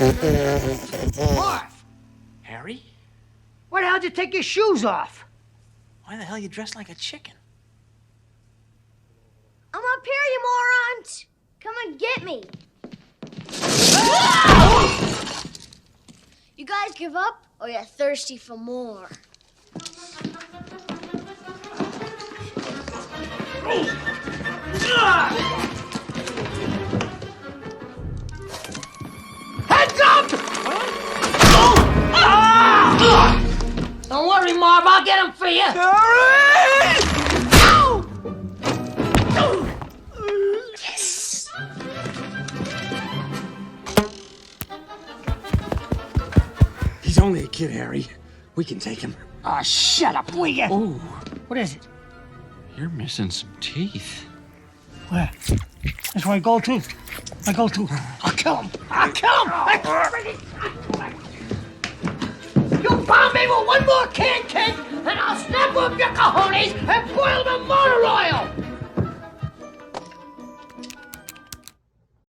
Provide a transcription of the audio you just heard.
What? Harry? Why the hell did you take your shoes off? Why the hell are you dressed like a chicken? I'm up here, you morons! Come and get me! You guys give up, or you're thirsty for more? Heads up! Don't worry, Marv, I'll get him for you. Yes! He's only a kid, Harry. We can take him. Oh, shut up, will you? Oh, What is it? you're missing some teeth. Where? That's where I go to. I'll kill him. You found me with one more can, kid, and I'll snap up your cojones and boil them in motor oil.